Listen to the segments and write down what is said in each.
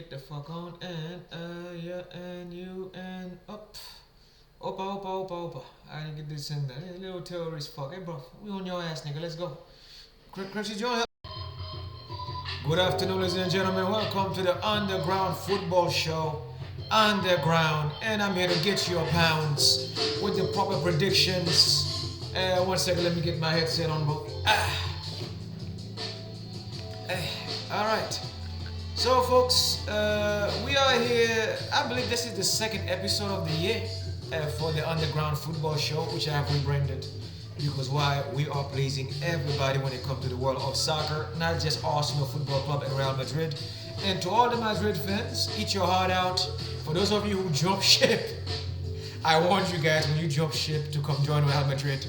get the fuck on and yeah and you and up. Opa. I didn't get this in there. Hey, little terrorist fuck. Hey bro, we on your ass nigga, let's go. Crunchy Joe. Good afternoon ladies and gentlemen. Welcome to the Underground Football Show. Underground, and I'm here to get your pounds with the proper predictions. 1 second, let me get my headset on bro. Alright. So folks, we are here. I believe this is the second episode of the year for the Underground Football Show, which I have rebranded because why? We are pleasing everybody when it comes to the world of soccer, not just Arsenal Football Club and Real Madrid. And to all the Madrid fans, eat your heart out. For those of you who jump ship, I want you guys when you jump ship to come join Real Madrid.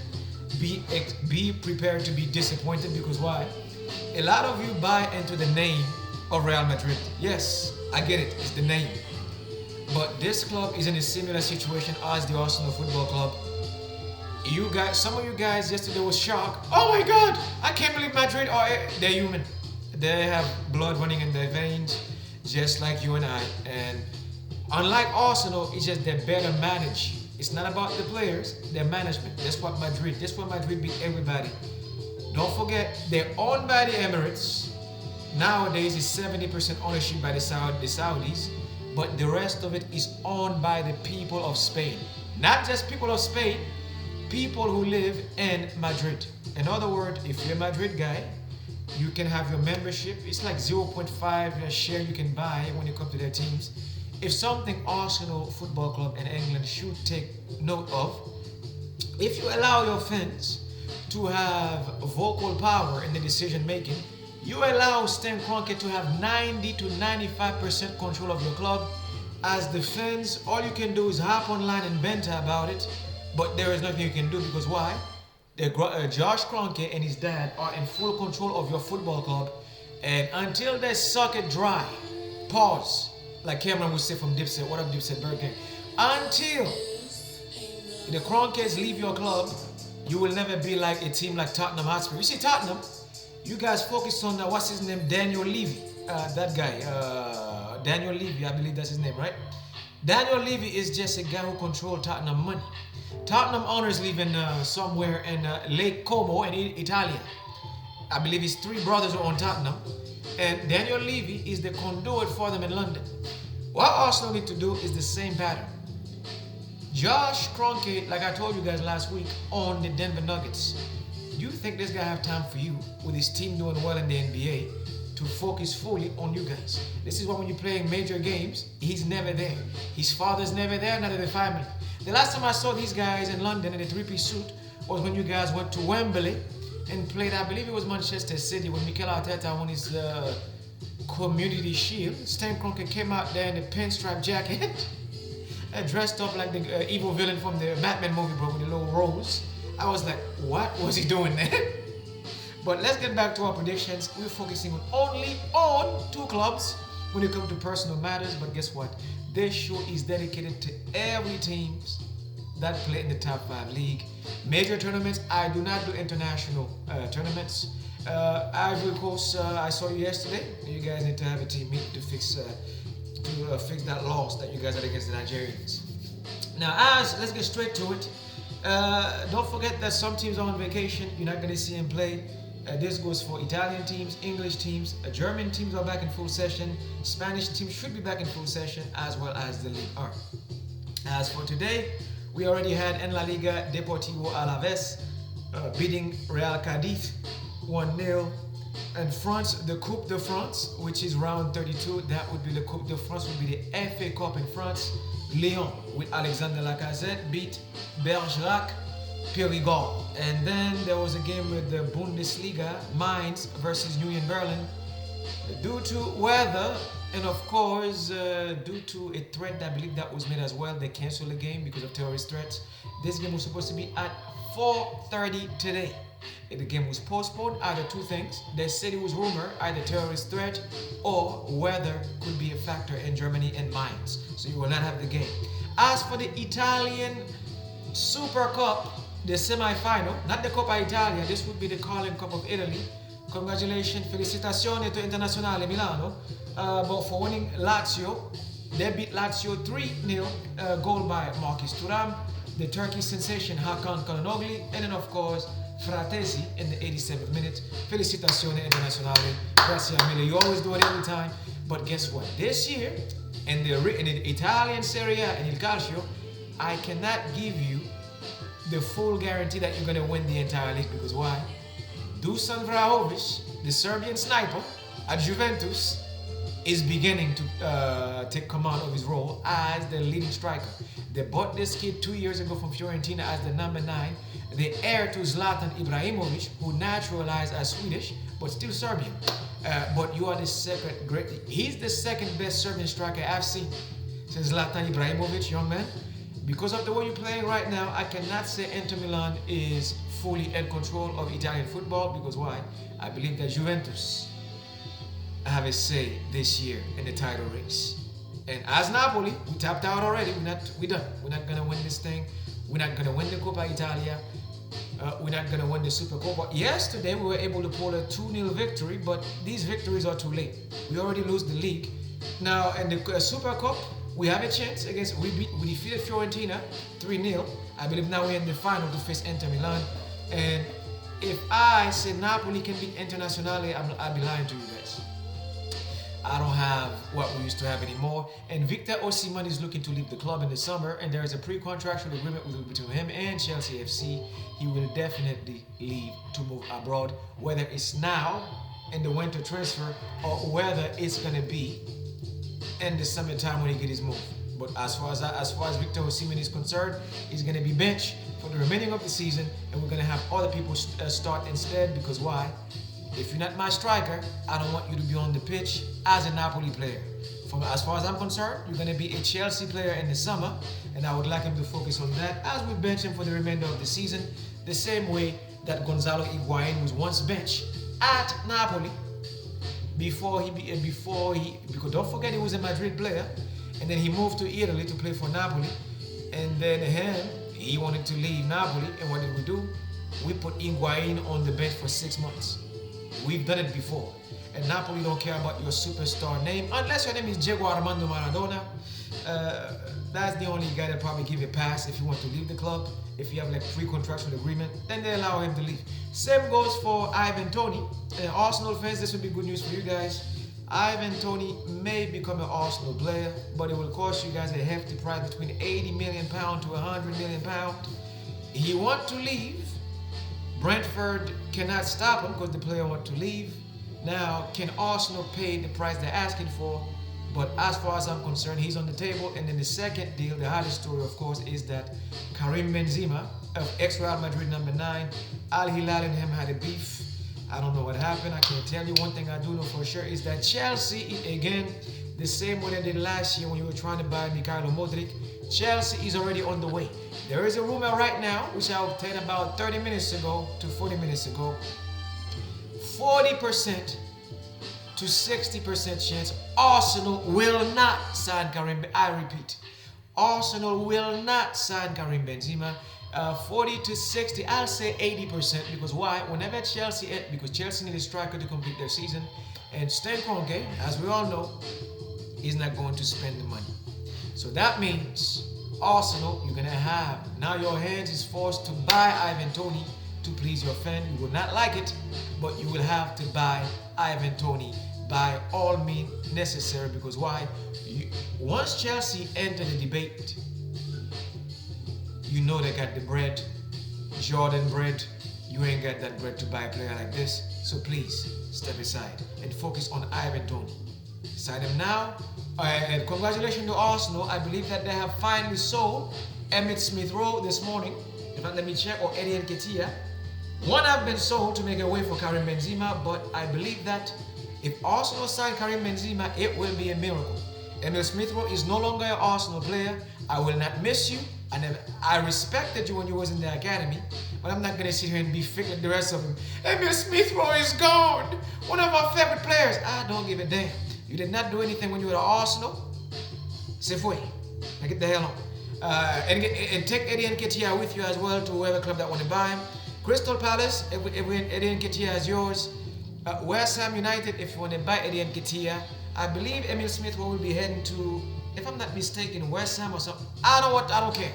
Be prepared to be disappointed because why? A lot of you buy into the name of Real Madrid. Yes, I get it, it's the name. But this club is in a similar situation as the Arsenal Football Club. You guys, some of you guys yesterday was shocked. Oh my God, I can't believe Madrid are, they're human. They have blood running in their veins, just like you and I. And unlike Arsenal, it's just they're better managed. It's not about the players, their management. That's what Madrid beat everybody. Don't forget, they're owned by the Emirates. Nowadays, it's 70% ownership by the Saudis, but the rest of it is owned by the people of Spain. Not just people of Spain, people who live in Madrid. In other words, if you're a Madrid guy, you can have your membership. It's like 0.5 share you can buy when you come to their teams. If something Arsenal Football Club in England should take note of, if you allow your fans to have vocal power in the decision making, you allow Stan Kroenke to have 90 to 95% control of your club. As the fans, all you can do is hop online and banter about it, but there is nothing you can do because why? Josh Kroenke and his dad are in full control of your football club, and until they suck it dry, pause, like Cameron would say from Dipset, what up Dipset Burger, until the Kroenkes leave your club, you will never be like a team like Tottenham Hotspur. You see Tottenham, you guys focus on, what's his name, Daniel Levy, that guy, Daniel Levy, I believe that's his name, right? Daniel Levy is just a guy who controls Tottenham money. Tottenham owners live in somewhere in Lake Como in Italy. I believe his three brothers are on Tottenham. And Daniel Levy is the conduit for them in London. What Arsenal need to do is the same pattern. Josh Kroenke, like I told you guys last week, on the Denver Nuggets. Do you think this guy have time for you with his team doing well in the NBA to focus fully on you guys? This is why when you're playing major games, he's never there. His father's never there, neither the family. The last time I saw these guys in London in a three-piece suit was when you guys went to Wembley and played, I believe it was Manchester City, when Mikel Arteta won his Community Shield. Stan Kroenke came out there in a pinstripe jacket and dressed up like the evil villain from the Batman movie, bro, with the little rose. I was like, what was he doing there? But let's get back to our predictions. We're focusing only on two clubs when it comes to personal matters, but guess what? This show is dedicated to every teams that play in the top 5 league. Major tournaments, I do not do international tournaments. Ivory Coast, I saw you yesterday. You guys need to have a team meet to fix that loss that you guys had against the Nigerians. Now, let's get straight to it. Don't forget that some teams are on vacation. You're not going to see them play. This goes for Italian teams, English teams, German teams are back in full session, Spanish teams should be back in full session, as well as the League R. As for today, we already had in La Liga Deportivo Alaves beating Real Cadiz 1-0. And France, the Coupe de France, which is round 32, that would be the Coupe de France, would be the FA Cup in France. Lyon with Alexandre Lacazette beat Bergerac Périgord. And then there was a game with the Bundesliga, Mainz versus Union Berlin. Due to weather and of course due to a threat I believe that was made as well, they canceled the game because of terrorist threats. This game was supposed to be at 4:30 today. The game was postponed, either two things. They said it was rumor, either terrorist threat or weather could be a factor in Germany and Mainz. So you will not have the game. As for the Italian Super Cup, the semi-final, not the Coppa Italia, this would be the Carling Cup of Italy. Congratulations, felicitazioni to Internazionale Milano, but for winning Lazio. They beat Lazio 3-0, goal by Marcus Thuram, the Turkish sensation Hakan Kalhanoglu, and then of course Fratesi in the 87th minute. Felicitazioni Internazionale, grazie mille. You always do it every time, but guess what? This year, in the Italian Serie A and Il Calcio, I cannot give you the full guarantee that you're going to win the entire league, because why? Dusan Vlahovic, the Serbian sniper at Juventus, is beginning to take command of his role as the leading striker. They bought this kid 2 years ago from Fiorentina as the number 9, the heir to Zlatan Ibrahimovic, who naturalized as Swedish, but still Serbian. But you are the second great. He's the second best Serbian striker I've seen since Zlatan Ibrahimovic, young man. Because of the way you're playing right now, I cannot say Inter Milan is fully in control of Italian football, because why? I believe that Juventus have a say this year in the title race. And as Napoli, we tapped out already. We're done. We're not gonna win this thing. We're not gonna win the Coppa Italia. We're not gonna win the Supercoppa. Yesterday we were able to pull a 2-0 victory, but these victories are too late. We already lose the league. Now in the Super Cup, we have a chance against. We defeated Fiorentina 3-0. I believe now we're in the final to face Inter Milan. And if I say Napoli can beat Internazionale, I'll be lying to you guys. I don't have what we used to have anymore. And Victor Osimhen is looking to leave the club in the summer, and there is a pre-contractual agreement between him and Chelsea FC. He will definitely leave to move abroad, whether it's now in the winter transfer or whether it's gonna be in the summertime when he get his move. But as far as Victor Osimhen is concerned, he's gonna be benched for the remaining of the season, and we're gonna have other people start instead. Because why? If you're not my striker, I don't want you to be on the pitch as a Napoli player. As far as I'm concerned, you're going to be a Chelsea player in the summer, and I would like him to focus on that as we bench him for the remainder of the season, the same way that Gonzalo Higuain was once benched at Napoli because don't forget he was a Madrid player, and then he moved to Italy to play for Napoli, and then he wanted to leave Napoli, and what did we do? We put Higuain on the bench for 6 months. We've done it before. And Napoli don't care about your superstar name, unless your name is Diego Armando Maradona. That's the only guy that probably give a pass if you want to leave the club. If you have like pre-contractual agreement, then they allow him to leave. Same goes for Ivan Toney. Arsenal fans, this will be good news for you guys. Ivan Toney may become an Arsenal player, but it will cost you guys a hefty price between £80 million to £100 million. He wants to leave. Brentford cannot stop him because the player wants to leave. Now, can Arsenal pay the price they're asking for? But as far as I'm concerned, he's on the table. And then the second deal, the hardest story, of course, is that Karim Benzema of ex-Real Madrid number 9, Al Hilal and him had a beef. I don't know what happened. I can tell you one thing I do know for sure is that Chelsea, again, the same way they did last year when you were trying to buy Mikhailo Modric, Chelsea is already on the way. There is a rumor right now, which I obtained about 30 minutes ago to 40 minutes ago, 40% to 60% chance Arsenal will not sign Karim. I repeat, Arsenal will not sign Karim Benzema. 40 to 60, I'll say 80%, because why? Whenever because Chelsea need a striker to complete their season, and Stan Kroenke, as we all know, is not going to spend the money. So that means Arsenal, you're gonna have now your hands is forced to buy Ivan Toney to please your fan. You will not like it, but you will have to buy Ivan Toney by all means necessary, because why? Once Chelsea enter the debate, you know they got the bread, Jordan bread. You ain't got that bread to buy a player like this. So please step aside and focus on Ivan Toney. Sign him now. And congratulations to Arsenal. I believe that they have finally sold Emmitt Smith-Rowe this morning. In fact, let me check. Or Eddie Nketiah. One have been sold to make a way for Karim Benzema, but I believe that if Arsenal sign Karim Benzema, it will be a miracle. Emmitt Smith-Rowe is no longer an Arsenal player. I will not miss you. And I respected you when you was in the academy, but I'm not gonna sit here and be fake like the rest of them. Emmitt Smith-Rowe is gone. One of our favorite players. I don't give a damn. You did not do anything when you were at Arsenal. C'est fouet. Now get the hell on. And take Eddie Nketiah with you as well to whoever club that want to buy him. Crystal Palace, if Eddie Nketiah is yours, West Ham United, if you want to buy Eddie Nketiah, I believe Emil Smith will be heading to, if I'm not mistaken, West Ham or something. I don't care.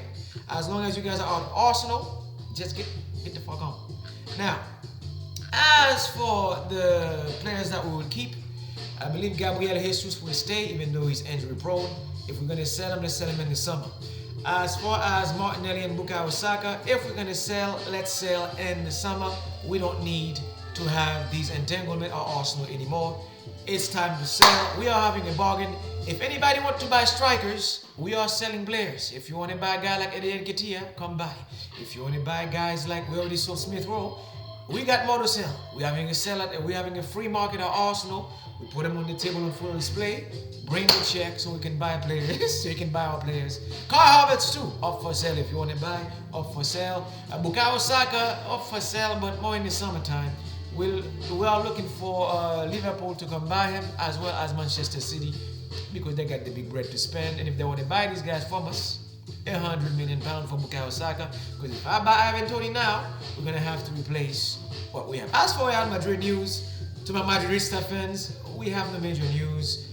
As long as you guys are out Arsenal, just get the fuck on. Now, as for the players that we will keep, I believe Gabriel Jesus will stay even though he's injury prone. If we're going to sell him, let's sell him in the summer. As far as Martinelli and Bukayo Saka, if we're going to sell, let's sell in the summer. We don't need to have these entanglements at Arsenal anymore. It's time to sell. We are having a bargain. If anybody wants to buy strikers, we are selling players. If you want to buy a guy like Eddie Nketiah, come buy. If you want to buy guys like we already sold Smith Rowe, we got more to sell. We're having a free market at Arsenal. We put them on the table on full display. Bring the check so we can buy players. So you can buy our players. Kai Havertz too, up for sale if you want to buy. Up for sale. Bukayo Saka, up for sale, but more in the summertime. We are looking for Liverpool to come buy him, as well as Manchester City, because they got the big bread to spend. And if they want to buy these guys from us, £100 million for Bukayo Saka. Because if I buy Ivan Toney now, we're going to have to replace what we have. As for Real Madrid news, to my Madridista fans, we have no major news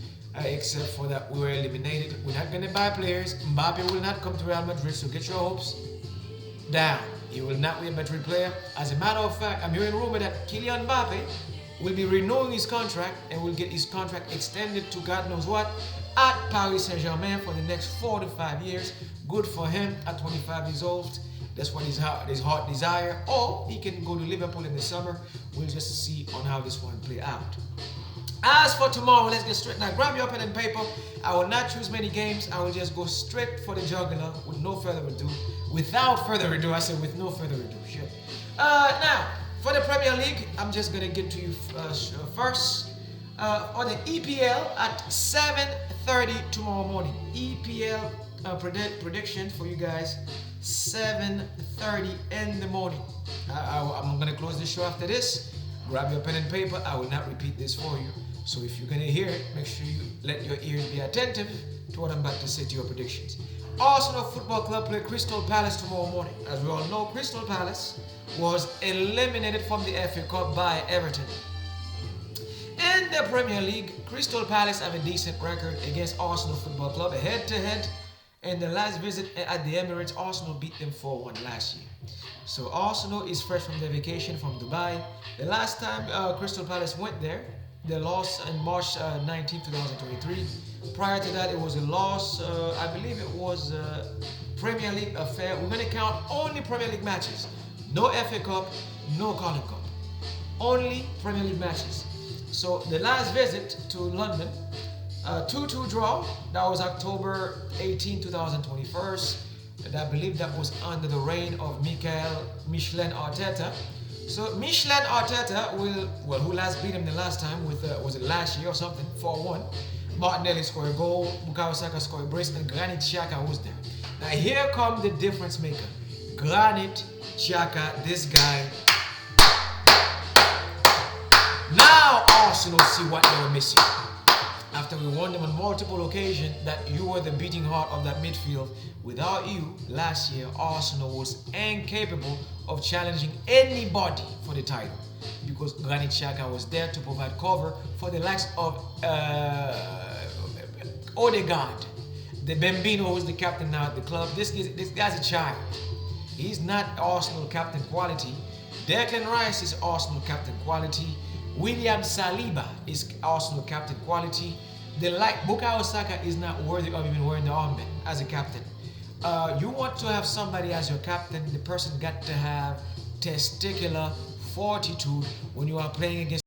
except for that we were eliminated. We're not going to buy players. Mbappe will not come to Real Madrid, so get your hopes down. He will not be a Madrid player. As a matter of fact, I'm hearing rumor that Kylian Mbappe will be renewing his contract and will get his contract extended to God knows what at Paris Saint-Germain for the next 4 to 5 years. Good for him at 25 years old. That's what his heart desire. Or he can go to Liverpool in the summer. We'll just see on how this one play out. As for tomorrow, let's get straight. Now, grab your pen and paper. I will not choose many games. I will just go straight for the jugular with no further ado. Without further ado, I said with no further ado. Sure. Now, for the Premier League, I'm just going to get to you first. On the EPL at 7:30 tomorrow morning. EPL prediction for you guys, 7:30 in the morning. I'm going to close the show after this. Grab your pen and paper. I will not repeat this for you. So if you're going to hear it, make sure you let your ears be attentive to what I'm about to say to your predictions. Arsenal Football Club play Crystal Palace tomorrow morning. As we all know, Crystal Palace was eliminated from the FA Cup by Everton. In the Premier League, Crystal Palace have a decent record against Arsenal Football Club, head-to-head. In the last visit at the Emirates, Arsenal beat them 4-1 last year. So Arsenal is fresh from their vacation from Dubai. The last time Crystal Palace went there, they lost in March 19, 2023. Prior to that, it was a loss. I believe it was a Premier League affair. We're going to count only Premier League matches. No FA Cup, no Carlton Cup. Only Premier League matches. So the last visit to London, 2-2 draw. That was October 18, 2021. And I believe that was under the reign of Michelin Arteta. So Michelin Arteta who last beat him the last time with, was it last year or something, 4-1. Martinelli scored a goal, Bukayo Saka scored a brace, and Granit Xhaka was there. Now here comes the difference maker. Granit Xhaka, this guy. Now Arsenal see what they were missing. After we won them on multiple occasions, that you were the beating heart of that midfield. Without you, last year, Arsenal was incapable of challenging anybody for the title, because Granit Xhaka was there to provide cover for the likes of Odegaard. The Bambino, who is the captain now at the club. This guy's a child. He's not Arsenal captain quality. Declan Rice is Arsenal captain quality. William Saliba is Arsenal captain quality. Bukayo Saka is not worthy of even wearing the armband as a captain. You want to have somebody as your captain, the person got to have testicular fortitude when you are playing against.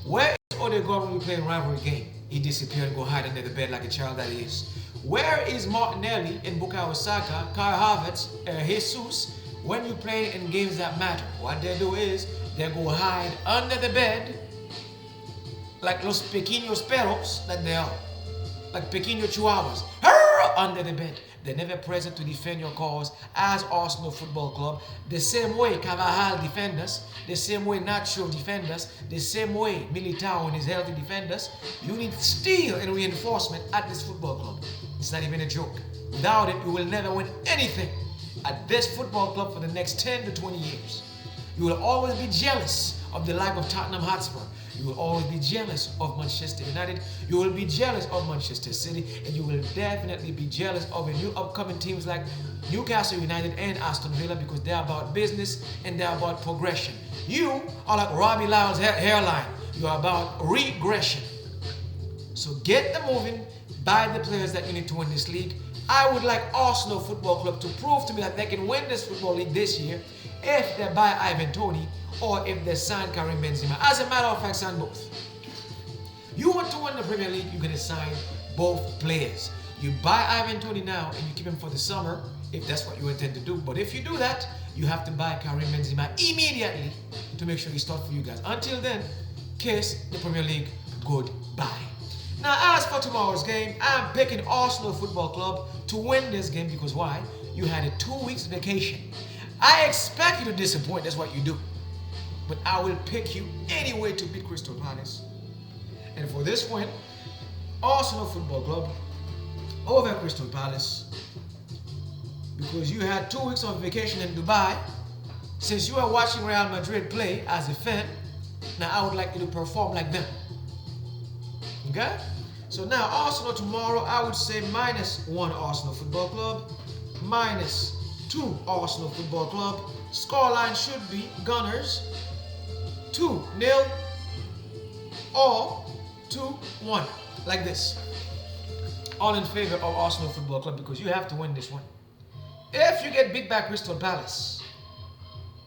Where is Odegaard when we play a rivalry game? He disappeared and go hide under the bed like a child that he is. Where is Martinelli and Bukayo Saka, Kai Havertz, Jesus, when you play in games that matter? What they do is they go hide under the bed like los pequeños perros that they are, like pequeños chihuahuas, under the bed. They're never present to defend your cause as Arsenal Football Club. The same way Carvajal defend us, the same way Nacho defend us, the same way Militao and his healthy defend us. You need steel and reinforcement at this football club. It's not even a joke. Without it, you will never win anything at this football club for the next 10 to 20 years. You will always be jealous of the like of Tottenham Hotspur. You will always be jealous of Manchester United. You will be jealous of Manchester City. And you will definitely be jealous of the new upcoming teams like Newcastle United and Aston Villa, because they're about business and they're about progression. You are like Robbie Lyle's hairline. You are about regression. So get them moving. Buy the players that you need to win this league. I would like Arsenal Football Club to prove to me that they can win this football league this year if they buy Ivan Toney or if they sign Karim Benzema. As a matter of fact, sign both. You want to win the Premier League, you're going to sign both players. You buy Ivan Toney now and you keep him for the summer if that's what you intend to do. But if you do that, you have to buy Karim Benzema immediately to make sure he starts for you guys. Until then, kiss the Premier League goodbye. Now, as for tomorrow's game, I'm picking Arsenal Football Club to win this game because why? You had a 2 weeks vacation. I expect you to disappoint, that's what you do. But I will pick you anyway to beat Crystal Palace. And for this win, Arsenal Football Club over Crystal Palace, because you had 2 weeks of vacation in Dubai. Since you are watching Real Madrid play as a fan, now I would like you to perform like them. Okay? So now Arsenal tomorrow, I would say -1 Arsenal Football Club, -2 Arsenal Football Club. Scoreline should be Gunners 2-0 or 2-1, like this. All in favor of Arsenal Football Club because you have to win this one. If you get beat by Crystal Palace,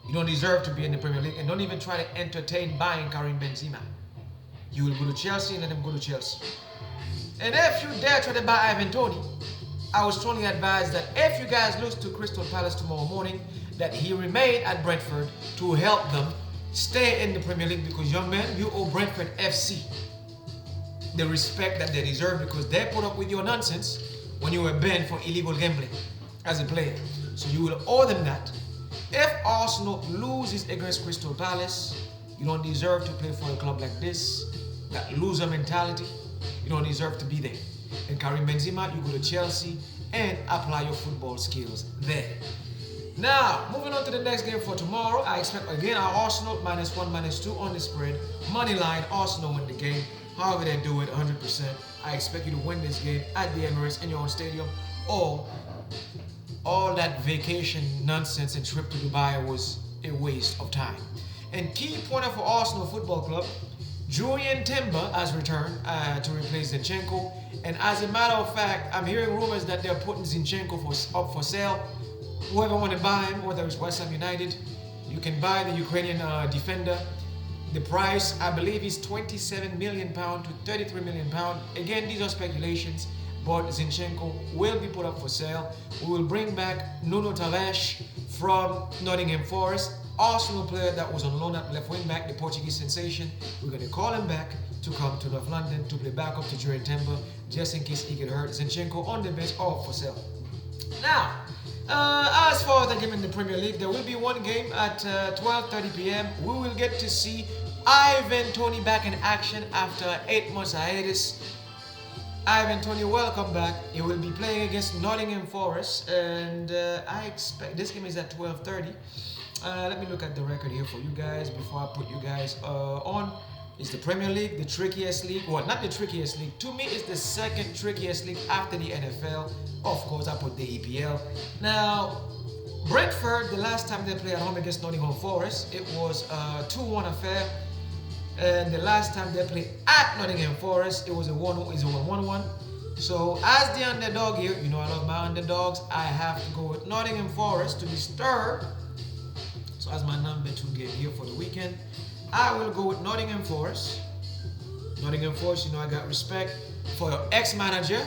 you don't deserve to be in the Premier League, and don't even try to entertain buying Karim Benzema. You will go to Chelsea and let him go to Chelsea. And if you dare try to buy Ivan Toney, I would strongly advise that if you guys lose to Crystal Palace tomorrow morning, that he remain at Brentford to help them stay in the Premier League, because young man, you owe Brentford FC the respect that they deserve, because they put up with your nonsense when you were banned for illegal gambling as a player. So you will owe them that. If Arsenal loses against Crystal Palace, you don't deserve to play for a club like this, that loser mentality. You don't deserve to be there. And Karim Benzema, you go to Chelsea and apply your football skills there. Now, moving on to the next game for tomorrow, I expect again our Arsenal -1, -2 on the spread. Money line, Arsenal win the game. However they do it, 100%. I expect you to win this game at the Emirates in your own stadium, or all that vacation nonsense and trip to Dubai was a waste of time. And key pointer for Arsenal Football Club, Julian Timber has returned to replace Zinchenko. And as a matter of fact, I'm hearing rumors that they're putting Zinchenko up for sale. Whoever want to buy him, whether it's West Ham United, you can buy the Ukrainian defender. The price, I believe, is £27 million to £33 million. Again, these are speculations, but Zinchenko will be put up for sale. We will bring back Nuno Tavares from Nottingham Forest, Arsenal player that was on loan at left wing back, the Portuguese sensation. We're going to call him back to come to North London to play backup to Julian Timber, just in case he get hurt. Zinchenko on the bench or for sale. Now, as for the game in the Premier League, there will be one game at 12:30 p.m. We will get to see Ivan Toney back in action after 8 months hiatus. Ivan Toney, welcome back. He will be playing against Nottingham Forest, and I expect this game is at 12:30. Let me look at the record here for you guys before I put you guys on. It's the Premier League, the trickiest league. Well, not the trickiest league. To me, it's the second trickiest league after the NFL. Of course, I put the EPL. Now, Brentford, the last time they played at home against Nottingham Forest, it was a 2-1 affair. And the last time they played at Nottingham Forest, it was a 1-1. So, as the underdog here, you know I love my underdogs, I have to go with Nottingham Forest to disturb. So, as my number 2 game here for the weekend, I will go with Nottingham Forest. Nottingham Forest, you know I got respect for your ex-manager.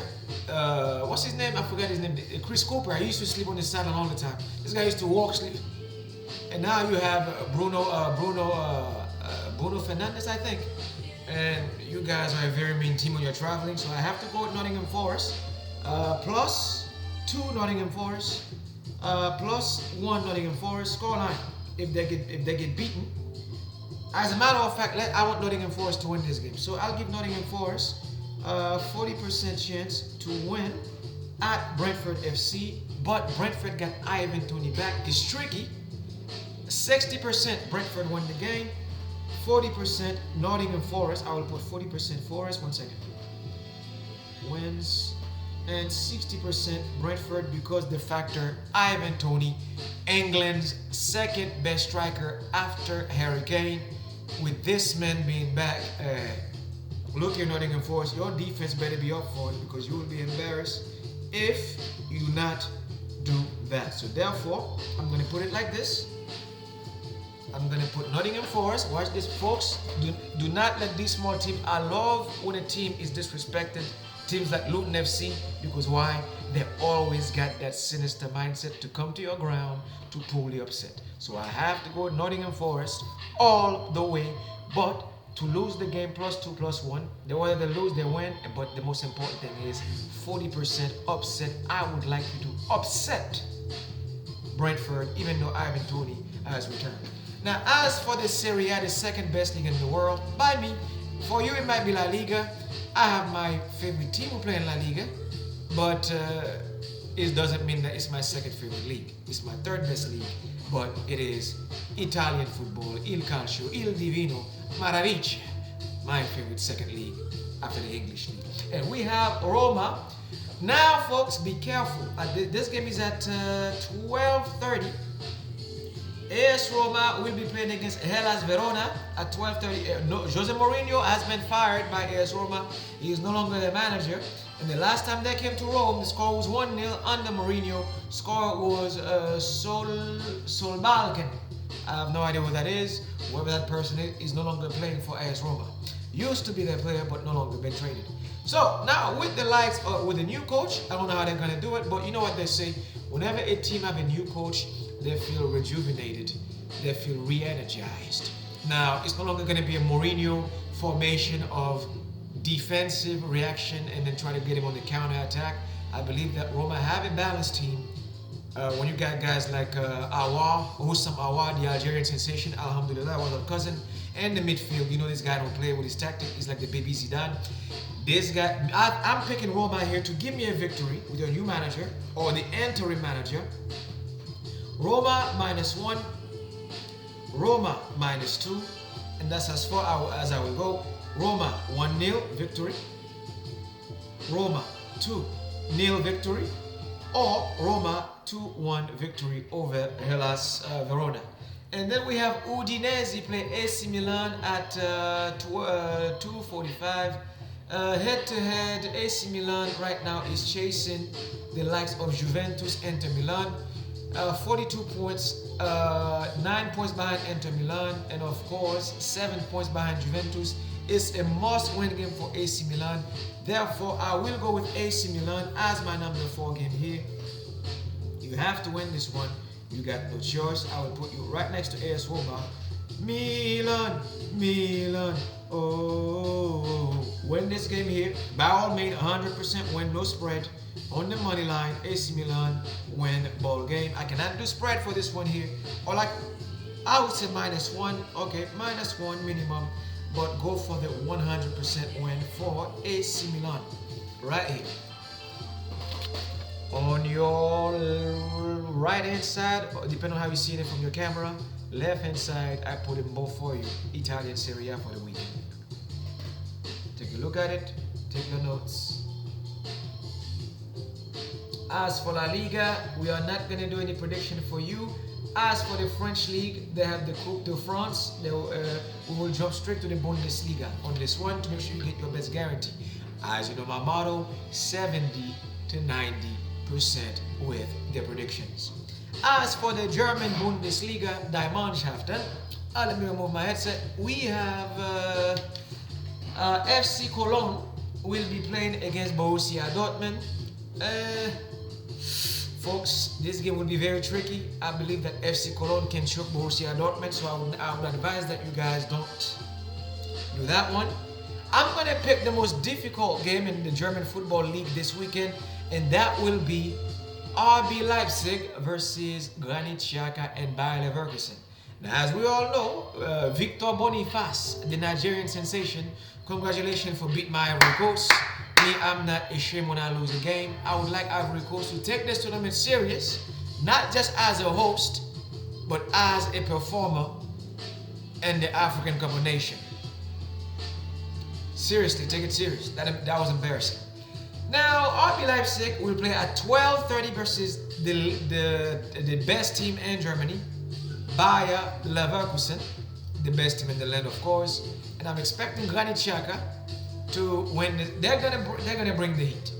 What's his name? I forgot his name. Chris Cooper. I used to sleep on the sideline all the time. This guy used to walk, sleep. And now you have Bruno Fernandes, I think. And you guys are a very mean team when you're traveling, so I have to go with Nottingham Forest. +2 Nottingham Forest. +1 Nottingham Forest. Scoreline if they get beaten. As a matter of fact, I want Nottingham Forest to win this game. So I'll give Nottingham Forest 40% chance to win at Brentford FC. But Brentford got Ivan Toney back. It's tricky. 60% Brentford won the game. 40% Nottingham Forest. I will put 40% Forest. 1 second. Wins. And 60% Brentford because the factor Ivan Toney, England's second best striker after Harry Kane. With this man being back, look here, Nottingham Forest, your defense better be up for it because you will be embarrassed if you not do that. So therefore, I'm going to put it like this. I'm going to put Nottingham Forest. Watch this, folks. Do not let these small teams. I love when a team is disrespected. Teams like Luton FC, because why? They always got that sinister mindset to come to your ground to pull the upset. So I have to go Nottingham Forest all the way, but to lose the game +2/+1. Whether they lose, they win. But the most important thing is 40% upset. I would like you to upset Brentford, even though Ivan Toney has returned. Now, as for the Serie A, the second best league in the world, by me, for you it might be La Liga. I have my favorite team who play in La Liga, but it doesn't mean that it's my second favorite league. It's my third best league, but it is Italian football, Il Calcio, Il Divino, Maraviglia, my favorite second league after the English league. And we have Roma. Now, folks, be careful. This game is at 12:30. AS Roma will be playing against Hellas Verona at 12:30. Jose Mourinho has been fired by AS Roma. He is no longer the manager. And the last time they came to Rome, the score was 1-0 under Mourinho. Score was Solbalken. I have no idea what that is. Whoever that person is no longer playing for AS Roma. Used to be their player, but no longer been traded. So now with the likes, with the new coach, I don't know how they're gonna do it, but you know what they say. Whenever a team have a new coach, they feel rejuvenated, they feel re-energized. Now, it's no longer going to be a Mourinho formation of defensive reaction and then try to get him on the counter-attack. I believe that Roma have a balanced team. When you got guys like Houssam Aouar, the Algerian sensation, alhamdulillah, was a cousin, and the midfield, you know this guy don't play with his tactic, he's like the baby Zidane. This guy, I'm picking Roma here to give me a victory with your new manager or the interim manager. Roma -1, Roma -2, and that's as far as I will go. Roma 1-0 victory, Roma 2-0 victory, or Roma 2-1 victory over Hellas Verona. And then we have Udinese play AC Milan at 2:45. Head-to-head, AC Milan right now is chasing the likes of Juventus, Inter Milan. 42 points, 9 points behind Inter Milan, and of course 7 points behind Juventus. It's a must-win game for AC Milan. Therefore, I will go with AC Milan as my number 4 game here. You have to win this one. You got no choice. I will put you right next to AS Roma. Milan, Milan. Oh, win this game here. By all means, 100% win, no spread. On the money line, AC Milan win ball game. I cannot do spread for this one here. Or like, I would say -1. Okay, -1 minimum. But go for the 100% win for AC Milan. Right here. On your right hand side, depending on how you see it from your camera, left hand side, I put them both for you. Italian Serie A for the weekend. Take a look at it. Take your notes. As for La Liga, we are not going to do any prediction for you. As for the French League, they have the Coupe de France. We will jump straight to the Bundesliga on this one to make sure you get your best guarantee. As you know, my motto, 70 to 90% with the predictions. As for the German Bundesliga, Die Mannschaften, let me remove my headset. We have FC Cologne will be playing against Borussia Dortmund. Folks, this game will be very tricky. I believe that FC Cologne can choke Borussia Dortmund, so I would advise that you guys don't do that one. I'm going to pick the most difficult game in the German Football League this weekend, and that will be RB Leipzig versus Granit Xhaka and Bayer Leverkusen. Now, as we all know, Victor Boniface, the Nigerian sensation, congratulations for beating my Ivory Coast. Me, I'm not ashamed when I lose a game. I would like Ivory Coast to take this tournament serious, not just as a host, but as a performer and the African Cup of Nations. Seriously, take it serious. That was embarrassing. Now, RB Leipzig will play at 12:30 versus the best team in Germany, Bayer Leverkusen, the best team in the land, of course. And I'm expecting Granit Xhaka to win. They're gonna bring the heat.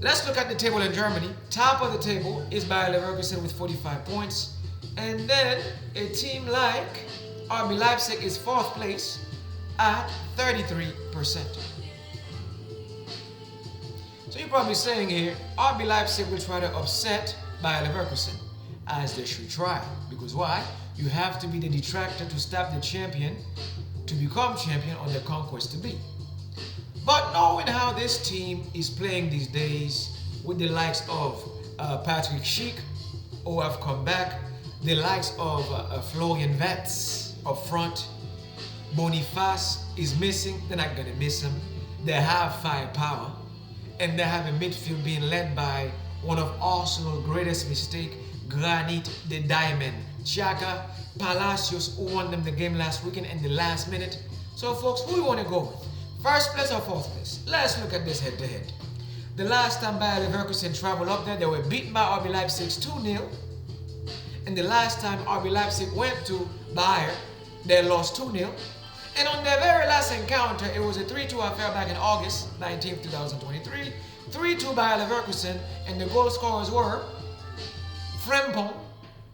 Let's look at the table in Germany. Top of the table is Bayer Leverkusen with 45 points, and then a team like RB Leipzig is 4th place at 33%. So you're probably saying here, RB Leipzig will try to upset Bayer Leverkusen, as they should try. Because why? You have to be the detractor to stop the champion to become champion or the conquest to be. But knowing how this team is playing these days with the likes of Patrick Schick, who have come back, the likes of Florian Wirtz up front, Boniface is missing. They're not going to miss him. They have firepower, and they have a midfield being led by one of Arsenal's greatest mistakes, Granit the Diamond Xhaka, Palacios, who won them the game last weekend in the last minute. So folks, who do you want to go with? 1st place or 4th place? Let's look at this head-to-head. The last time Bayer Leverkusen traveled up there, they were beaten by RB Leipzig 2-0. And the last time RB Leipzig went to Bayer, they lost 2-0. And on their very last encounter, it was a 3-2 affair back in August 19th, 2023. 3-2 Bayer Leverkusen, and the goal scorers were Frimpong,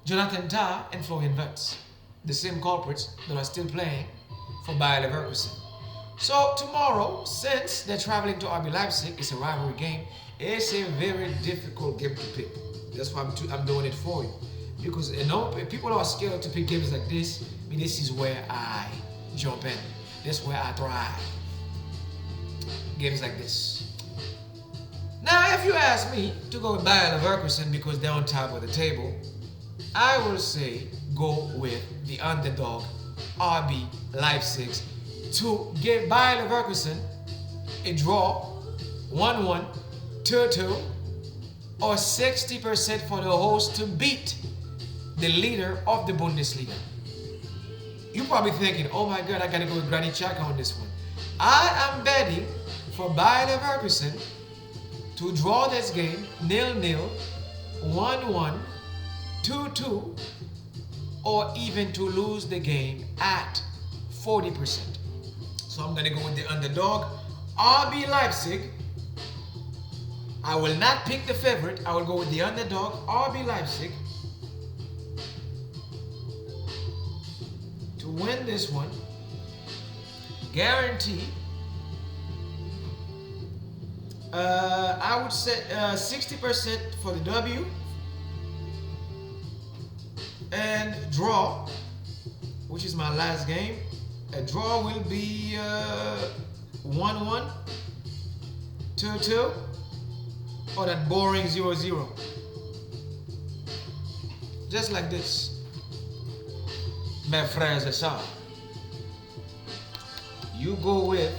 Jonathan Tah, and Florian Wirtz. The same culprits that are still playing for Bayer Leverkusen. So tomorrow, since they're traveling to RB Leipzig, it's a rivalry game. It's a very difficult game to pick. That's why I'm doing it for you. Because people are scared to pick games like this. I mean, this is where I jump in. This is where I thrive. Games like this. Now, if you ask me to go with Bayer Leverkusen because they're on top of the table, I will say go with the underdog, RB Leipzig, to give Bayer Leverkusen a draw, 1-1, 2-2, or 60% for the host to beat the leader of the Bundesliga. You're probably thinking, oh my God, I gotta go with Granit Xhaka on this one. I am betting for Bayer Leverkusen to draw this game 0-0, 1-1, 2-2, or even to lose the game at 40%. So I'm gonna go with the underdog, RB Leipzig. I will not pick the favorite. I will go with the underdog, RB Leipzig, to win this one. Guarantee. I would say 60% for the W, and draw, which is my last game. A draw will be 1-1, 2-2, or that boring 0-0. Just like this. Mes frères et sœurs. You go with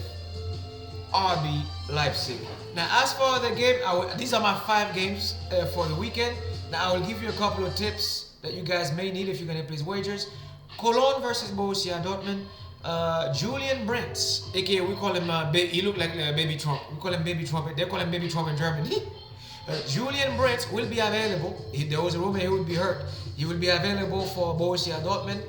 RB Leipzig. Now, as for the game, these are my 5 games for the weekend. Now, I will give you a couple of tips that you guys may need if you're going to place wagers. Cologne versus Borussia Dortmund. Julian Brents, aka we call him, he look like Baby Trump. We call him Baby Trump. They call him Baby Trump in Germany. Julian Brents will be available. There was a rumor he would be hurt. He will be available for Borussia Dortmund.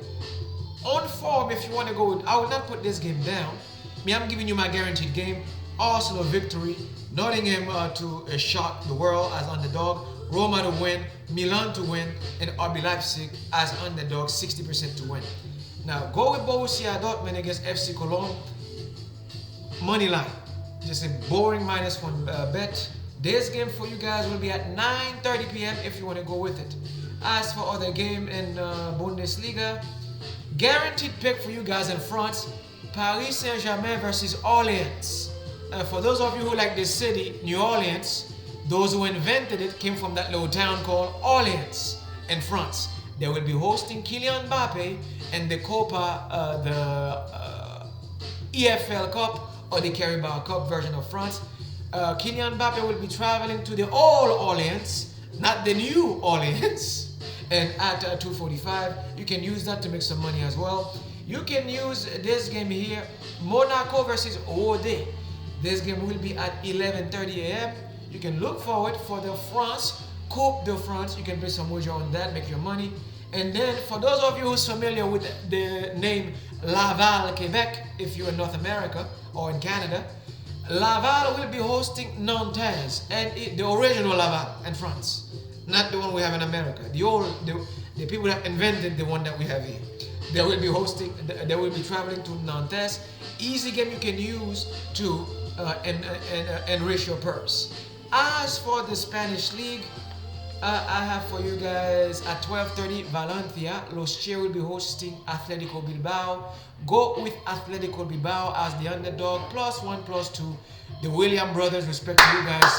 On form, if you want to go with, I will not put this game down. I'm giving you my guaranteed game. Arsenal victory. Nottingham to shock the world as underdog. Roma to win. Milan to win. And RB Leipzig as underdog, 60% to win. Now, go with Borussia Dortmund against FC Cologne. Money line. Just a boring -1 bet. This game for you guys will be at 9:30 p.m. if you want to go with it. As for other game in Bundesliga, guaranteed pick for you guys in France, Paris Saint-Germain versus Orleans. For those of you who like this city, New Orleans, those who invented it came from that little town called Orleans in France. They will be hosting Kylian Mbappe and the Copa, EFL Cup or the Carabao Cup version of France. Kylian Mbappe will be traveling to the Old Orleans, not the New Orleans. And at 2:45, you can use that to make some money as well. You can use this game here, Monaco versus Ode. This game will be at 11:30 a.m. You can look forward for the France, Coupe de France. You can pay some wager on that, make your money. And then for those of you who's familiar with the name Laval, Quebec, if you're in North America or in Canada, Laval will be hosting Nantes, and the original Laval in France, not the one we have in America. The people that invented the one that we have here. They will be hosting. They will be traveling to Nantes. Easy game you can use to enrich your purse. As for the Spanish league, I have for you guys at 12:30 Valencia. Los Che will be hosting Atletico Bilbao. Go with Atletico Bilbao as the underdog, +1, +2. The William brothers, respect to you guys.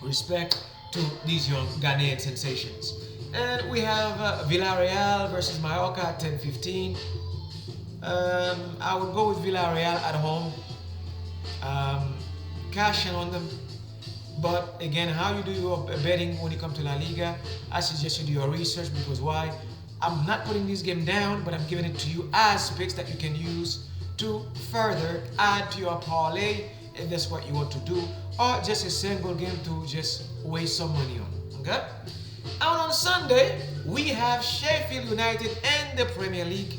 Respect to these young Ghanaian sensations. And we have Villarreal versus Mallorca at 10:15. I would go with Villarreal at home. Cash in on them. But again, how you do your betting when you come to La Liga, I suggest you do your research, because why? I'm not putting this game down, but I'm giving it to you as picks that you can use to further add to your parlay if that's what you want to do, or just a single game to just waste some money on. Okay? And on Sunday, we have Sheffield United and the Premier League.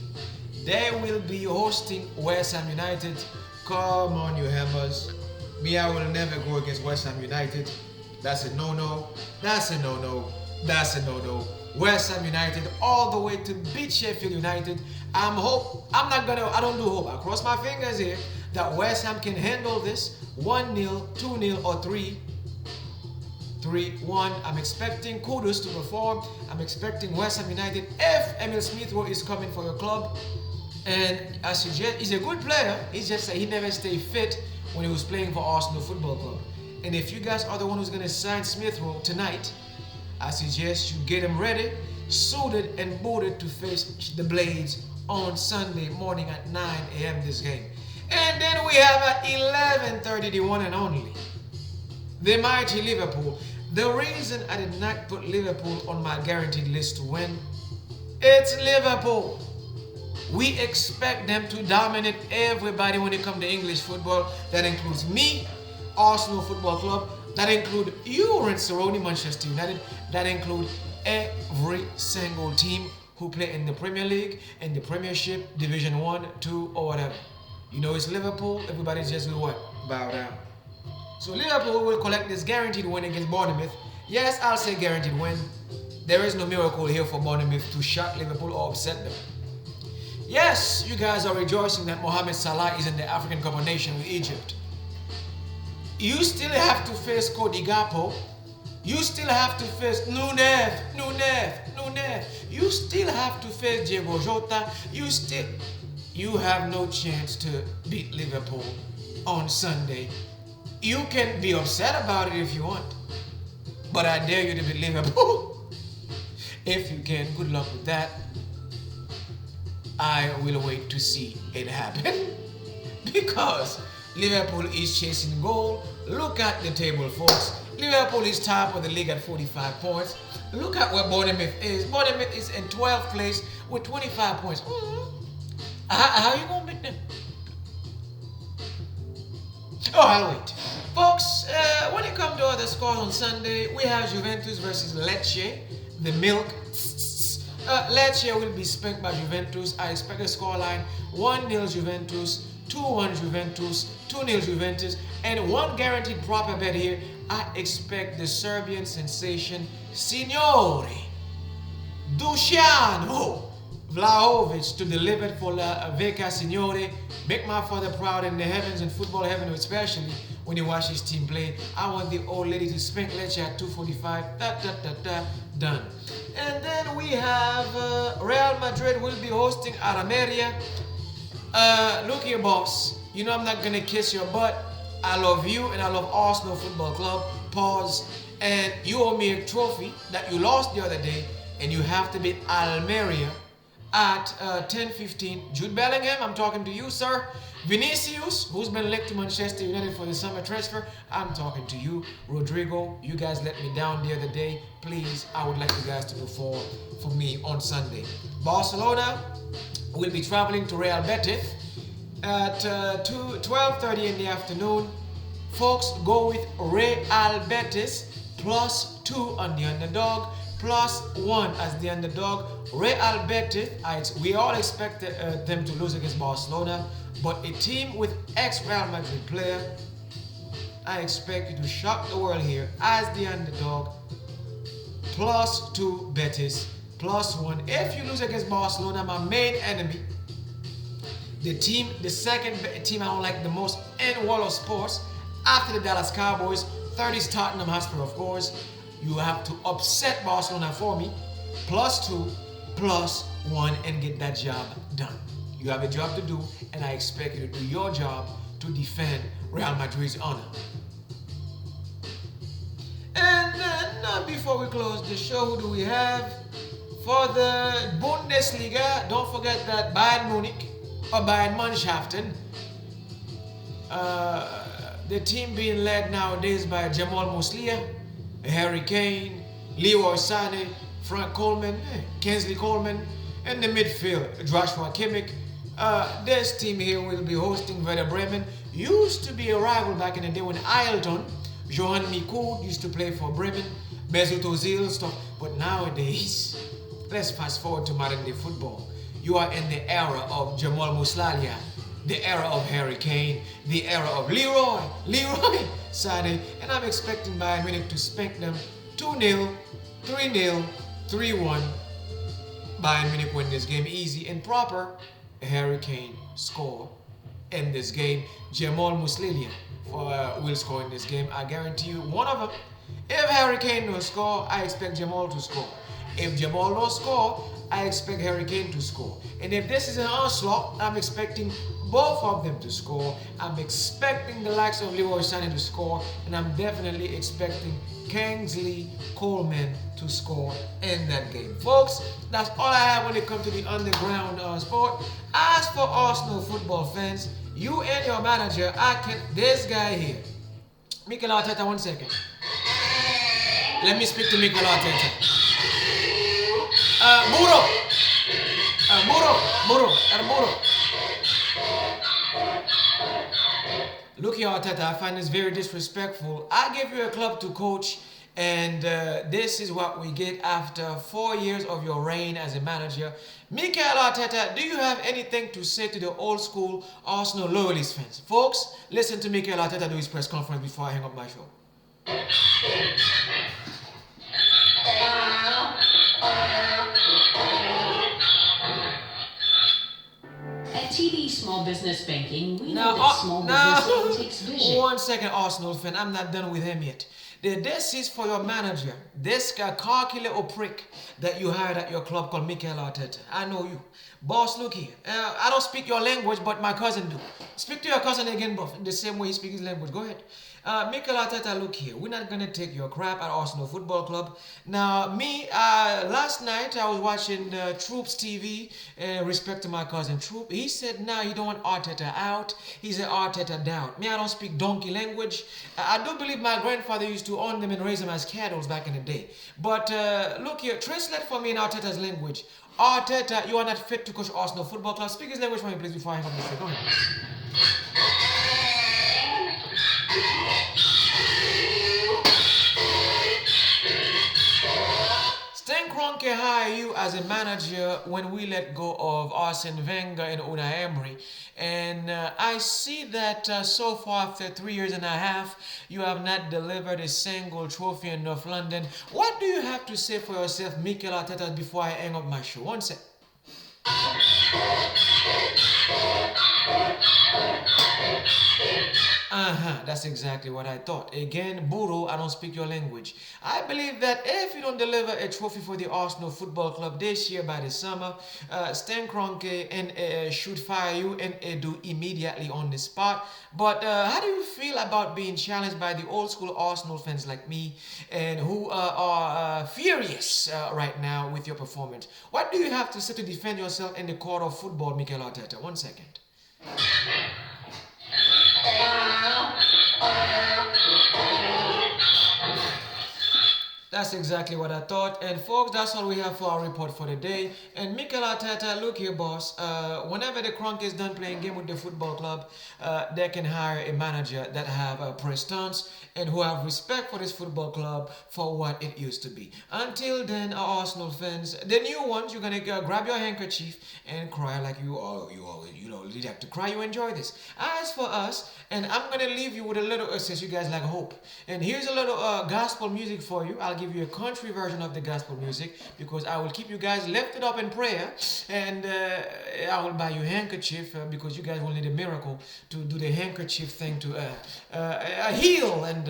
They will be hosting West Ham United. Come on, you hammers. Me, I will never go against West Ham United. That's a no-no. That's a no-no. That's a no-no. West Ham United all the way to beat Sheffield United. I don't do hope. I cross my fingers here that West Ham can handle this 1-0, 2-0, or 3-1. I'm expecting Kudus to perform. I'm expecting West Ham United if Emil Smith Rowe is coming for your club. And I suggest he's a good player. It's just that he never stayed fit when he was playing for Arsenal Football Club. And if you guys are the one who's going to sign Smith Rowe tonight, I suggest you get him ready, suited and booted to face the Blades on Sunday morning at 9 a.m. this game. And then we have at 11:30 the one and only, the mighty Liverpool. The reason I did not put Liverpool on my guaranteed list to win, it's Liverpool. We expect them to dominate everybody when it comes to English football. That includes me, Arsenal Football Club. That includes you, Rinceroni, Manchester United. That includes every single team who play in the Premier League, in the Premiership, Division 1, 2, or whatever. You know it's Liverpool. Everybody's just going to what? Bow down. So Liverpool will collect this guaranteed win against Bournemouth. Yes, I'll say guaranteed win. There is no miracle here for Bournemouth to shock Liverpool or upset them. Yes, you guys are rejoicing that Mohamed Salah is in the African Cup of Nations with Egypt. You still have to face Cody Gakpo. You still have to face Nunez. You still have to face Diego Jota. You have no chance to beat Liverpool on Sunday. You can be upset about it if you want, but I dare you to beat Liverpool. If you can, good luck with that. I will wait to see it happen because Liverpool is chasing goal. Look at the table, folks. Liverpool is top of the league at 45 points. Look at where Bournemouth is. Bournemouth is in 12th place with 25 points. How are you going to beat them? Oh, I'll wait. Folks, when it comes to other scores on Sunday, we have Juventus versus Lecce, the milk. Lecce will be spanked by Juventus. I expect a scoreline 1-0 Juventus, 2-1 Juventus, 2-0 Juventus, and one guaranteed proper bet here. I expect the Serbian sensation Signore Dušan Vlahovic to deliver for La Vecchia Signore. Make my father proud in the heavens and football heaven, especially when you watch his team play. I want the old lady to spank Lecce at 2:45. Done. And then we have Real Madrid will be hosting Almeria. Look here, boss. You know I'm not gonna kiss your butt. I love you and I love Arsenal Football Club. Pause. And you owe me a trophy that you lost the other day, and you have to beat Almeria at 10:15. Jude Bellingham, I'm talking to you, sir. Vinicius, who's been linked to Manchester United for the summer transfer, I'm talking to you. Rodrigo, you guys let me down the other day. Please, I would like you guys to perform for me on Sunday. Barcelona, will be traveling to Real Betis at 12:30 in the afternoon. Folks, go with Real Betis +2 on the underdog, +1 as the underdog. Real Betis, we all expect them to lose against Barcelona, but a team with ex-Real Madrid player, I expect you to shock the world here as the underdog, +2 Betis, +1. If you lose against Barcelona, my main enemy, the second team I don't like the most in world of sports, after the Dallas Cowboys, third is Tottenham Hotspur, of course. You have to upset Barcelona for me, +2, +1, and get that job done. You have a job to do, and I expect you to do your job to defend Real Madrid's honor. And then, before we close the show, who do we have? For the Bundesliga, don't forget that Bayern Munich, or Bayern Mannschaften, the team being led nowadays by Jamal Musiala, Harry Kane, Leroy Sané, Frank Coleman, Kingsley Coleman, and the midfield, Joshua Kimmich. This team here will be hosting Werder Bremen. Used to be a rival back in the day when Ailton, Johan Mikud used to play for Bremen, Mesut Ozil stuff. But nowadays, let's fast forward to modern day football. You are in the era of Jamal Musiala, the era of Harry Kane, the era of Leroy Sané, and I'm expecting Bayern Munich to spank them 2-0, 3-0, 3-1. Bayern Munich win this game easy and proper. Harry Kane score in this game. Jamal Musiala will score in this game. I guarantee you one of them. If Harry Kane will score, I expect Jamal to score. If Jamal will score, I expect Harry Kane to score. And if this is an onslaught, I'm expecting both of them to score. I'm expecting the likes of Leroy Sané to score, and I'm definitely expecting Kingsley Coleman to score in that game. Folks, that's all I have when it comes to the underground sport. As for Arsenal football fans, you and your manager, this guy here, Mikel Arteta, 1 second. Let me speak to Mikel Arteta. Muro. Look here, Arteta, I find this very disrespectful. I give you a club to coach, and this is what we get after 4 years of your reign as a manager. Mikel Arteta, do you have anything to say to the old school Arsenal loyalist fans? Folks, listen to Mikel Arteta do his press conference before I hang up my show. At TD Small Business Banking, we know that small business takes vision. 1 second, Arsenal fan. I'm not done with him yet. This is for your manager, this cocky little prick that you hired at your club called Mikel Arteta. I know you. Boss, look here. I don't speak your language, but my cousin do. Speak to your cousin again, Buff, the same way he speaks his language. Go ahead. Mikel Arteta, look here. We're not going to take your crap at Arsenal Football Club. Now, last night I was watching Troops TV, respect to my cousin Troop. He said, nah, he don't want Arteta out. He said Arteta down. Me, I don't speak donkey language. I do believe my grandfather used to own them and raise them as cattle back in the day. But look here, translate for me in Arteta's language. Arteta, you are not fit to coach Arsenal Football Club. Speak his language for me, please, before I hang up this thing. Go ahead. Stan Kroenke hire you as a manager when we let go of Arsene Wenger and Unai Emery, and I see that so far after 3 years and a half you have not delivered a single trophy in North London. What do you have to say for yourself, Mikel Arteta, before I hang up my show? 1 sec. That's exactly what I thought. Again, Buro, I don't speak your language. I believe that if you don't deliver a trophy for the Arsenal Football Club this year by the summer, Stan Kroenke should fire you and do immediately on the spot. But how do you feel about being challenged by the old school Arsenal fans like me and who are furious right now with your performance? What do you have to say to defend yourself in the court of football, Mikel Arteta? 1 second. That's exactly what I thought. And folks, that's all we have for our report for the day. And Mikel Arteta, look here, boss. Whenever the Cronk is done playing game with the football club, they can hire a manager that have a prestance and who have respect for this football club for what it used to be. Until then, our Arsenal fans, the new ones, you're gonna grab your handkerchief and cry like you always, you have to cry. You enjoy this. As for us, and I'm gonna leave you with a little, since you guys like hope. And here's a little gospel music for you. I'll give you a country version of the gospel music because I will keep you guys lifted up in prayer, and I will buy you handkerchief because you guys will need a miracle to do the handkerchief thing to heal, and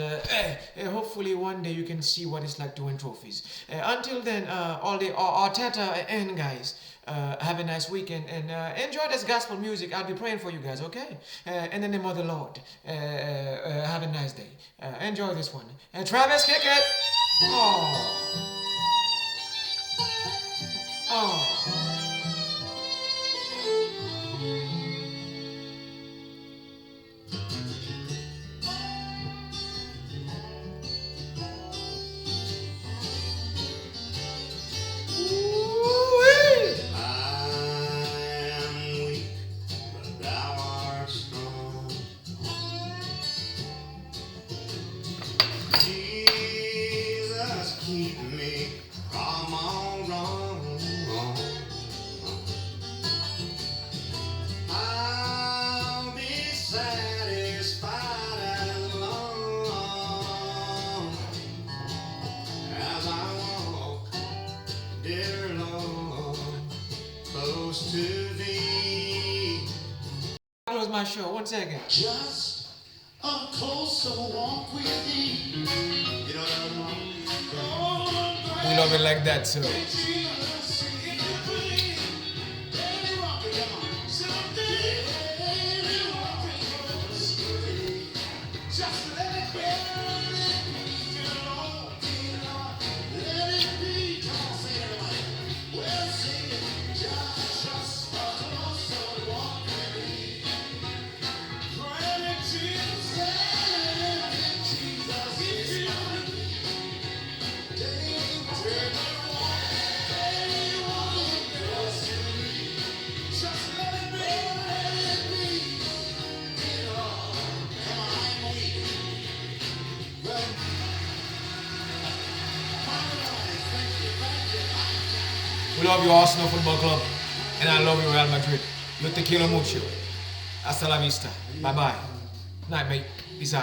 hopefully one day you can see what it's like to win trophies. Until then, all the Arteta and guys, have a nice weekend and enjoy this gospel music. I'll be praying for you guys, okay? In the name of the Lord, have a nice day. Enjoy this one. And Travis, kick it! Oh. Oh. Keep me from all wrong. I'll be satisfied as long as I walk, dear Lord, close to Thee. Close my show. 1 second. Just a closer walk with Thee. You know what I'm saying? We love it like that, so. We love you, Arsenal Football Club, and I love you, Real Madrid. Yo te quiero mucho. Hasta la vista. Bye bye. Night, mate. Peace out.